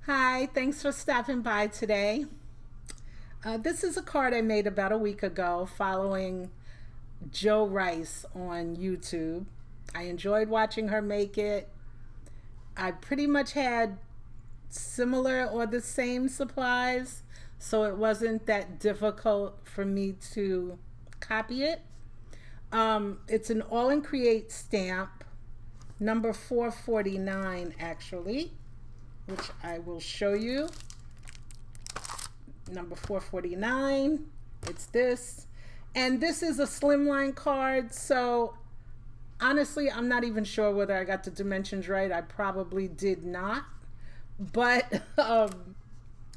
Hi, thanks for stopping by today. This is a card I made about a week ago following Joe Rice on YouTube. I enjoyed watching her make it. I pretty much had similar or the same supplies, so it wasn't that difficult for me to copy it. It's an All in Create stamp, number 449 actually, which I will show you. Number 449, it's this. And this is a slimline card, so honestly, I'm not even sure whether I got the dimensions right. I probably did not. But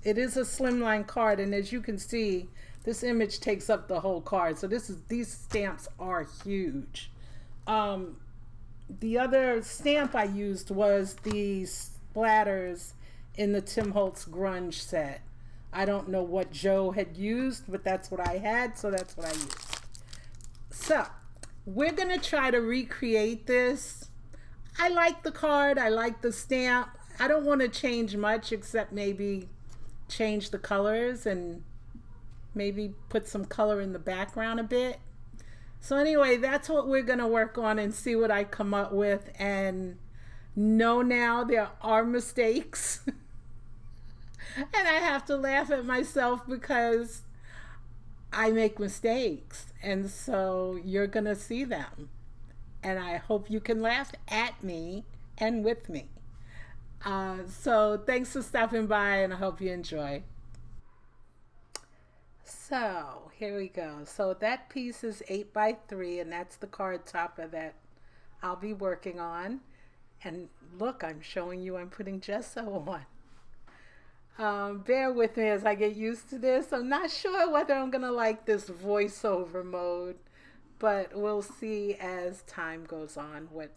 it is a slimline card, and as you can see, this image takes up the whole card. So these stamps are huge. The other stamp I used was the splatters in the Tim Holtz Grunge set. I don't know what Joe had used, but that's what I had, so that's what I used. So we're gonna try to recreate this. I like the card, I like the stamp. I don't want to change much except maybe change the colors and maybe put some color in the background a bit. So anyway, that's what we're gonna work on and see what I come up with. And know now there are mistakes. And I have to laugh at myself because I make mistakes. And so you're going to see them. And I hope you can laugh at me and with me. So thanks for stopping by, and I hope you enjoy. So here we go. So that piece is 8 by 3, and that's the card topper that I'll be working on. And look, I'm showing you I'm putting gesso on. Bear with me as I get used to this. I'm not sure whether I'm going to like this voiceover mode, but we'll see as time goes on what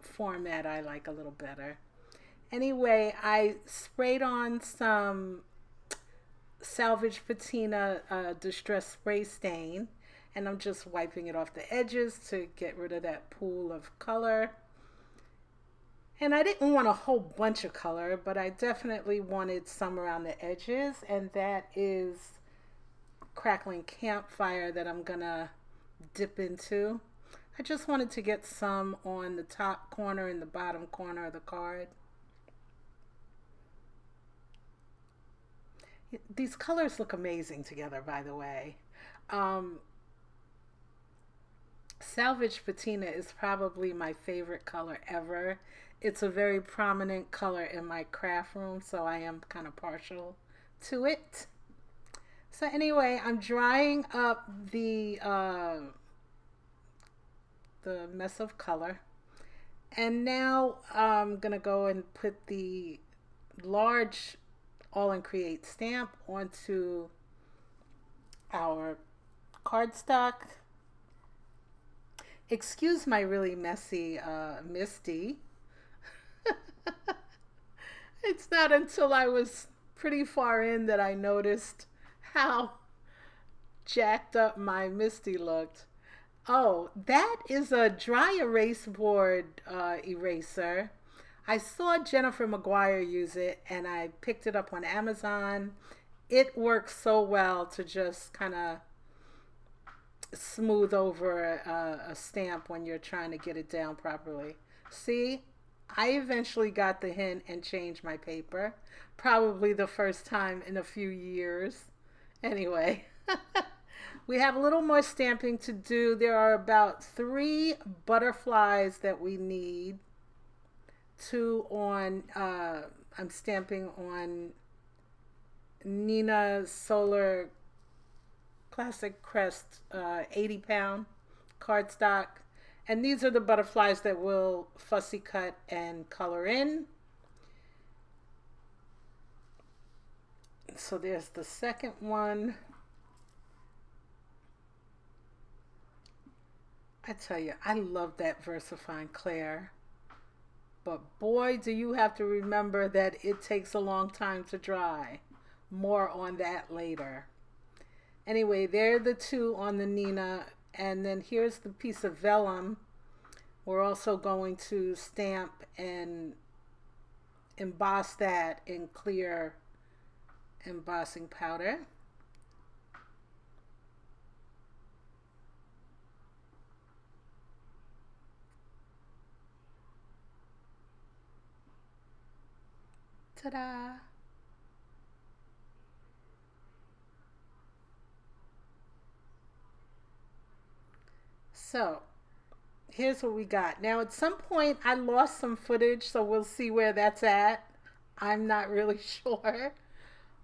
format I like a little better. Anyway, I sprayed on some Salvage Patina Distress Spray Stain, and I'm just wiping it off the edges to get rid of that pool of color. And I didn't want a whole bunch of color, but I definitely wanted some around the edges, and that is Crackling Campfire that I'm gonna dip into. I just wanted to get some on the top corner and the bottom corner of the card. These colors look amazing together, by the way. Salvage Patina is probably my favorite color ever. It's a very prominent color in my craft room, so I am kind of partial to it. So anyway, I'm drying up the mess of color, and now I'm gonna go and put the large All in Create stamp onto our cardstock. Excuse my really messy Misty. It's not until I was pretty far in that I noticed how jacked up my Misty looked. Oh, that is a dry erase board eraser. I saw Jennifer McGuire use it, and I picked it up on Amazon. It works so well to just kind of smooth over a stamp when you're trying to get it down properly. See, I eventually got the hint and changed my paper. Probably the first time in a few years. Anyway, we have a little more stamping to do. There are about 3 butterflies that we need. 2 on, I'm stamping on neenah Solar Classic Crest 80-pound cardstock. And these are the butterflies that we'll fussy cut and color in. So there's the second one. I tell you, I love that VersaFine Claire. But boy, do you have to remember that it takes a long time to dry. More on that later. Anyway, there are the 2 on the neenah. And then here's the piece of vellum. We're also going to stamp and emboss that in clear embossing powder. Ta-da! So here's what we got. Now at some point I lost some footage, so we'll see where that's at. I'm not really sure.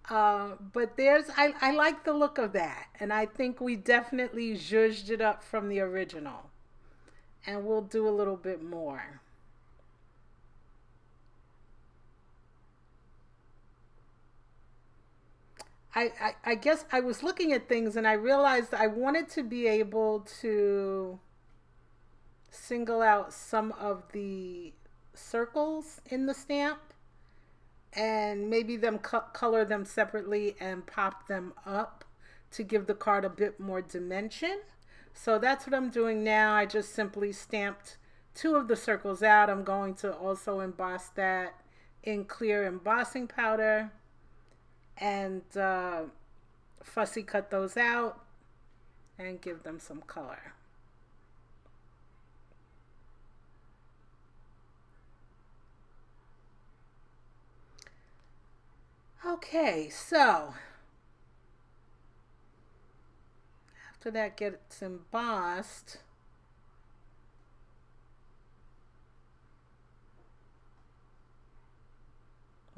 But I like the look of that. And I think we definitely zhuzhed it up from the original. And we'll do a little bit more. I guess I was looking at things and I realized I wanted to be able to single out some of the circles in the stamp and maybe them color them separately and pop them up to give the card a bit more dimension. So that's what I'm doing now. I just simply stamped two of the circles out. I'm going to also emboss that in clear embossing powder and fussy cut those out and give them some color. Okay, so after that gets embossed,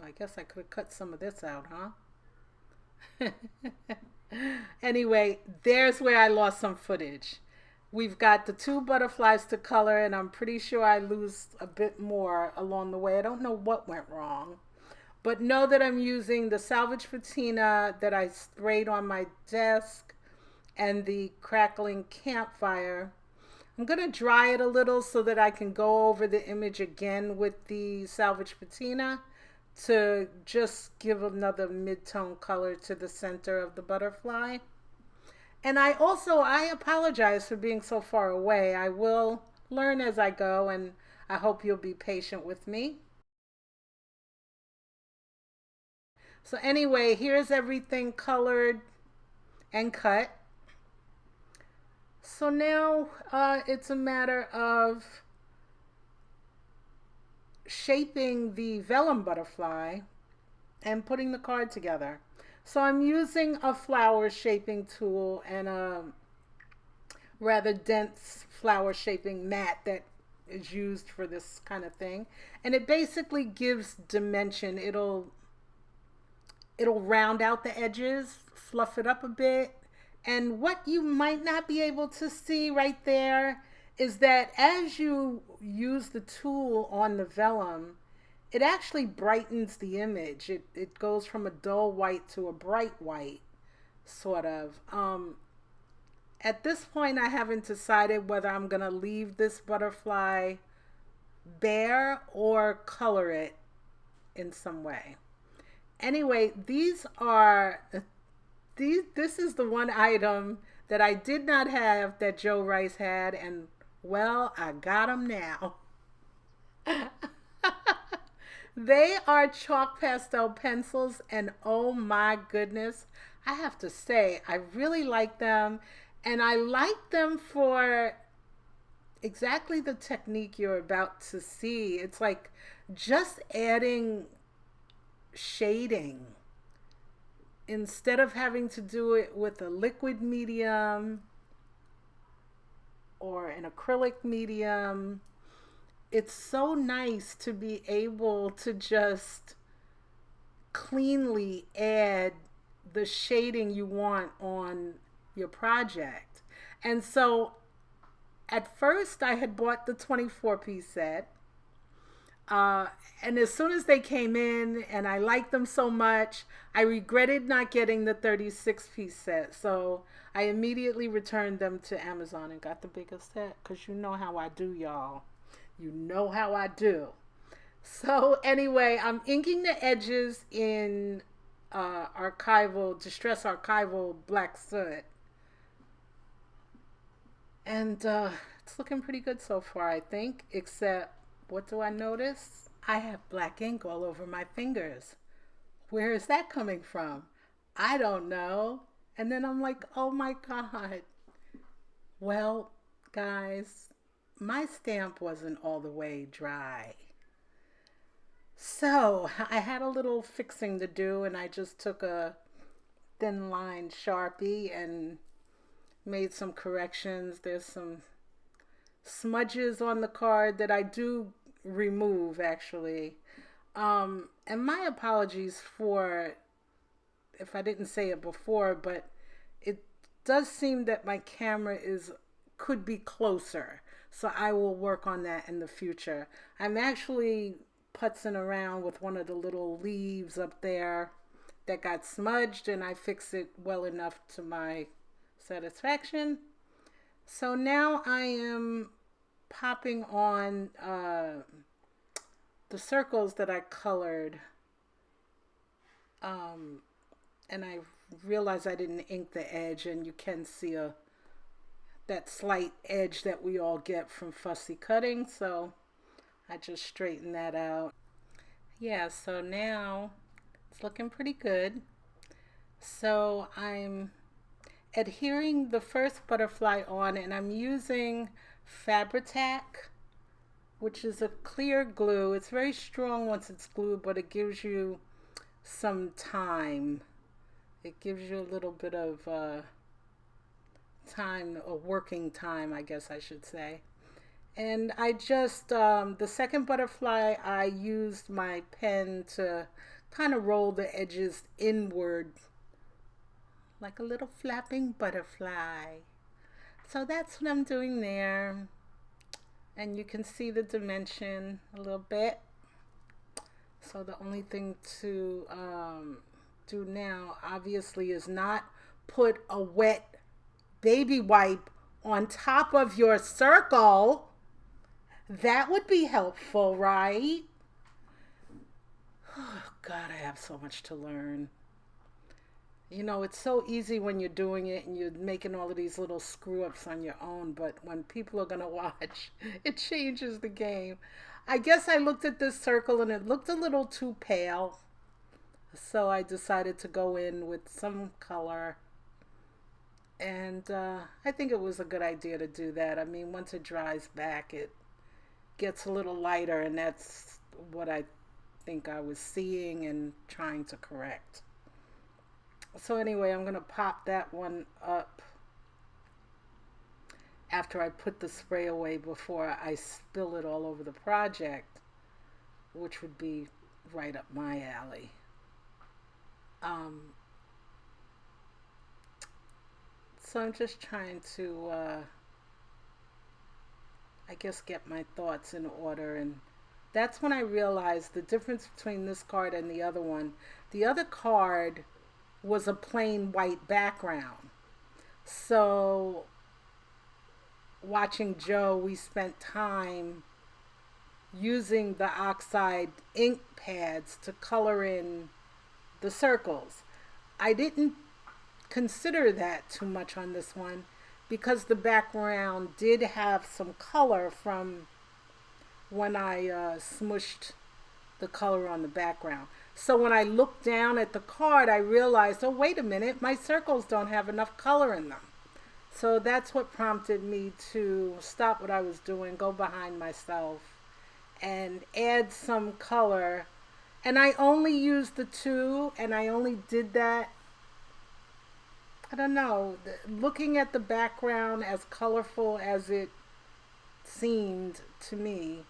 I guess I could have cut some of this out, huh? Anyway, there's where I lost some footage. We've got the two butterflies to color, and I'm pretty sure I lose a bit more along the way. I don't know what went wrong. But know that I'm using the salvage patina that I sprayed on my desk and the crackling campfire. I'm going to dry it a little so that I can go over the image again with the salvage patina to just give another mid-tone color to the center of the butterfly. And I apologize for being so far away. I will learn as I go, and I hope you'll be patient with me. So anyway, here's everything colored and cut. So now it's a matter of shaping the vellum butterfly and putting the card together. So I'm using a flower shaping tool and a rather dense flower shaping mat that is used for this kind of thing. And it basically gives dimension. It'll round out the edges, fluff it up a bit. And what you might not be able to see right there is that as you use the tool on the vellum, it actually brightens the image. It goes from a dull white to a bright white, sort of. At this point, I haven't decided whether I'm going to leave this butterfly bare or color it in some way. Anyway, this is the one item that I did not have that Joe Rice had, and well, I got them now. They are chalk pastel pencils, and oh my goodness, I have to say, I really like them, and I like them for exactly the technique you're about to see. It's like just adding shading instead of having to do it with a liquid medium or an acrylic medium. It's so nice to be able to just cleanly add the shading you want on your project. And so at first I had bought the 24-piece set. And as soon as they came in and I liked them so much, I regretted not getting the 36-piece set. So I immediately returned them to Amazon and got the biggest set because you know how I do, y'all. You know how I do. So anyway, I'm inking the edges in Distress Archival Black Soot. And it's looking pretty good so far, I think, except what do I notice? I have black ink all over my fingers. Where is that coming from? I don't know. And then I'm like, oh my God. Well, guys, my stamp wasn't all the way dry. So I had a little fixing to do, and I just took a thin line Sharpie and made some corrections. There's some smudges on the card that I do remove, actually. And my apologies for if I didn't say it before, but it does seem that my camera could be closer. So I will work on that in the future. I'm actually putzing around with one of the little leaves up there that got smudged, and I fixed it well enough to my satisfaction. So now I am popping on the circles that I colored, and I realized I didn't ink the edge, and you can see that slight edge that we all get from fussy cutting, so I just straightened that out. Yeah, so now it's looking pretty good. So I'm adhering the first butterfly on, and I'm using fabri-tac, which is a clear glue. It's very strong once it's glued, but it gives you some time. It gives you a little bit of time, or working time, I guess I should say. And I just, the second butterfly, I used my pen to kind of roll the edges inward like a little flapping butterfly. So that's what I'm doing there. And you can see the dimension a little bit. So the only thing to do now, obviously, is not put a wet baby wipe on top of your circle. That would be helpful, right? Oh, God, I have so much to learn. You know, it's so easy when you're doing it and you're making all of these little screw-ups on your own, but when people are going to watch, it changes the game. I guess I looked at this circle and it looked a little too pale, so I decided to go in with some color. And I think it was a good idea to do that. I mean, once it dries back, it gets a little lighter, and that's what I think I was seeing and trying to correct. So anyway, I'm going to pop that one up after I put the spray away before I spill it all over the project, which would be right up my alley. So I'm just trying to, I guess, get my thoughts in order, and that's when I realized the difference between this card and the other one. The other card was a plain white background. So watching Joe, we spent time using the oxide ink pads to color in the circles. I didn't consider that too much on this one because the background did have some color from when I smushed the color on the background. So when I looked down at the card, I realized, oh, wait a minute, my circles don't have enough color in them. So that's what prompted me to stop what I was doing, go behind myself, and add some color. And I only used the two, and I only did that, I don't know, looking at the background as colorful as it seemed to me,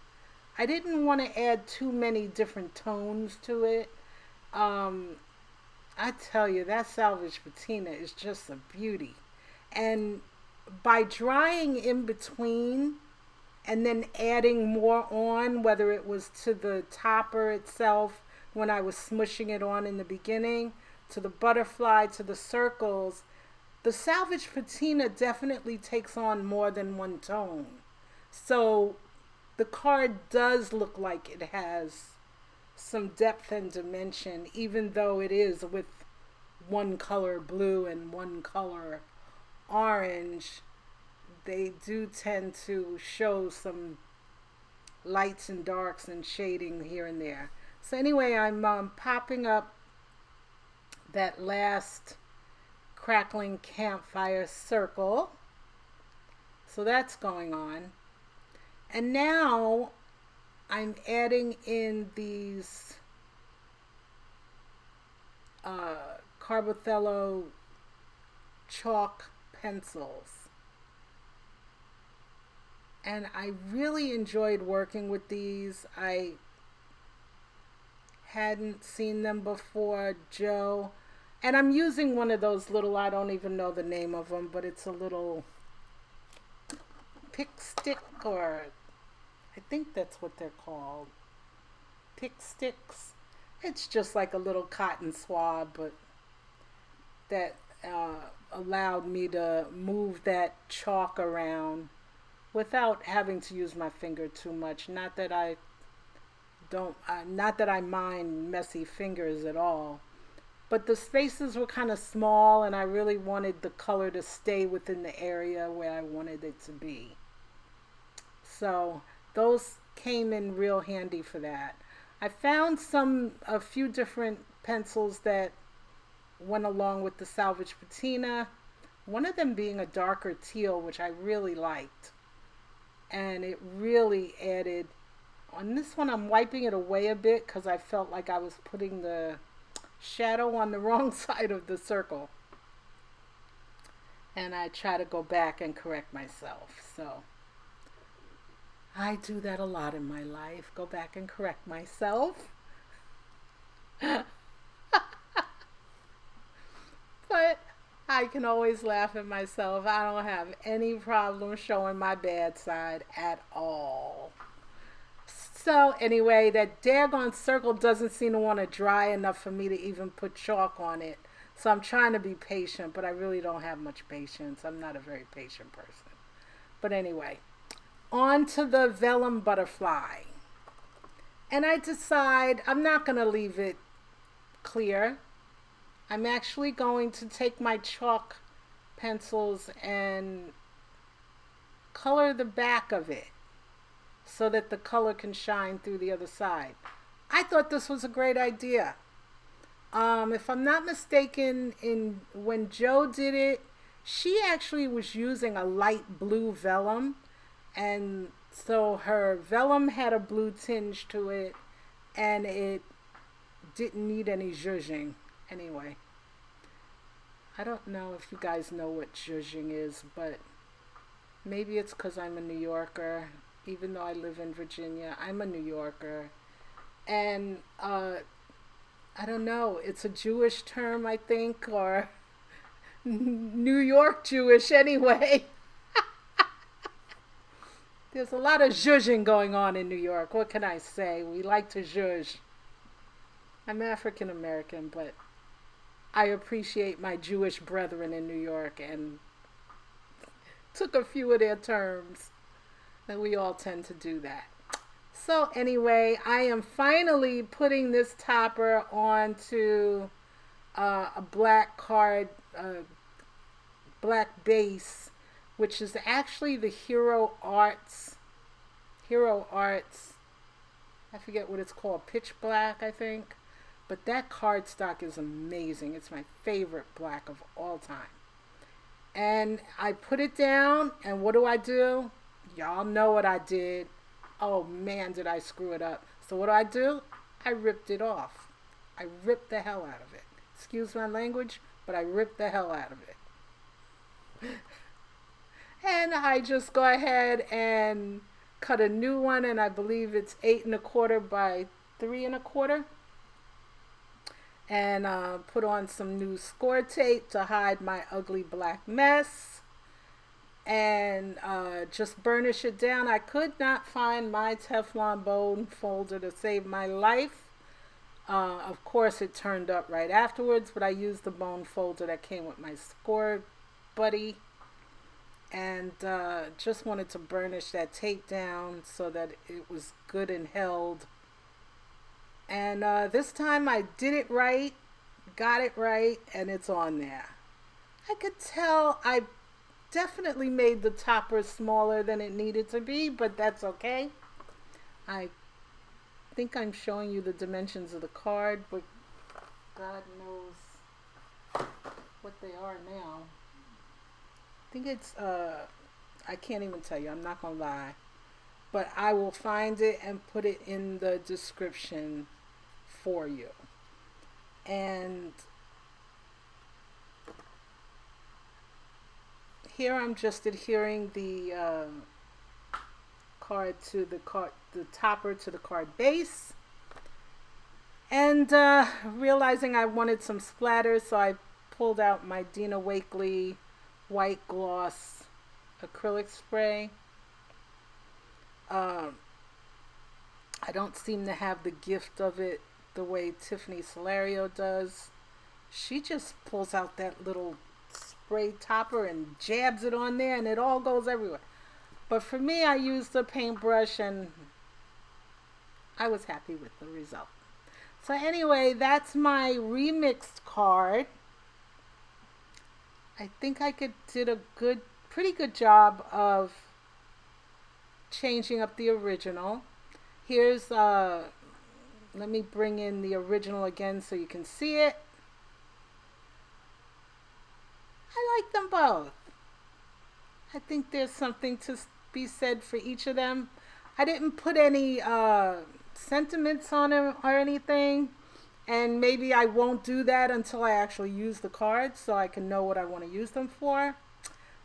I didn't want to add too many different tones to it. I tell you, that salvage patina is just a beauty. And by drying in between and then adding more on, whether it was to the topper itself when I was smushing it on in the beginning, to the butterfly, to the circles, the salvage patina definitely takes on more than one tone. So the card does look like it has some depth and dimension, even though it is with one color blue and one color orange. They do tend to show some lights and darks and shading here and there. So anyway, I'm popping up that last crackling campfire circle. So that's going on. And now I'm adding in these Carbothello chalk pencils. And I really enjoyed working with these. I hadn't seen them before, Joe. And I'm using one of those little, I don't even know the name of them, but it's a little pick stick, or I think that's what they're called. Pick sticks. It's just like a little cotton swab, but that allowed me to move that chalk around without having to use my finger too much. Not that I mind messy fingers at all, but the spaces were kind of small and I really wanted the color to stay within the area where I wanted it to be. So those came in real handy for that. I found a few different pencils that went along with the salvage patina, one of them being a darker teal, which I really liked. And it really added, on this one I'm wiping it away a bit because I felt like I was putting the shadow on the wrong side of the circle. And I try to go back and correct myself. So I do that a lot in my life, go back and correct myself. But I can always laugh at myself. I don't have any problem showing my bad side at all. So anyway, that daggone circle doesn't seem to want to dry enough for me to even put chalk on it. So I'm trying to be patient, but I really don't have much patience. I'm not a very patient person. But anyway, on to the vellum butterfly. And I decide I'm not going to leave it clear. I'm actually going to take my chalk pencils and color the back of it so that the color can shine through the other side. I thought this was a great idea. If I'm not mistaken, when Joe did it, she actually was using a light blue vellum, and so her vellum had a blue tinge to it, and it didn't need any zhuzhing. Anyway, I don't know if you guys know what zhuzhing is, but maybe it's because I'm a New Yorker. Even though I live in Virginia, I'm a New Yorker. And I don't know, it's a Jewish term, I think, or New York Jewish anyway. There's a lot of zhuzhing going on in New York. What can I say? We like to zhuzh. I'm African American, but I appreciate my Jewish brethren in New York and took a few of their terms. And we all tend to do that. So anyway, I am finally putting this topper onto a black card, black base, which is actually the Hero Arts. I forget what it's called, pitch black, I think. But that cardstock is amazing. It's my favorite black of all time. And I put it down, and what do? Y'all know what I did. Oh man, did I screw it up. So what do? I ripped it off. I ripped the hell out of it. Excuse my language, but I ripped the hell out of it. And I just go ahead and cut a new one, and I believe it's 8 1/4 by 3 1/4. And put on some new scor tape to hide my ugly black mess. And just burnish it down. I could not find my Teflon bone folder to save my life. Of course, it turned up right afterwards, but I used the bone folder that came with my scor buddy. And just wanted to burnish that tape down so that it was good and held. And this time I did it right, got it right, and it's on there. I could tell I definitely made the topper smaller than it needed to be, but that's okay. I think I'm showing you the dimensions of the card, but God knows what they are now. I think it's, I can't even tell you, I'm not gonna lie. But I will find it and put it in the description for you. And here I'm just adhering the card to the topper to the card base. And realizing I wanted some splatter, so I pulled out my Dina Wakley white gloss acrylic spray. I don't seem to have the gift of it the way Tiffany Solario does. She just pulls out that little spray topper and jabs it on there and it all goes everywhere. But for me, I used a paintbrush and I was happy with the result. So anyway, that's my remixed card. I think I did a pretty good job of changing up the original. Here's, let me bring in the original again so you can see it. I like them both. I think there's something to be said for each of them. I didn't put any sentiments on them or anything, and maybe I won't do that until I actually use the cards so I can know what I want to use them for.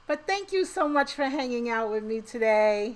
But thank you so much for hanging out with me today.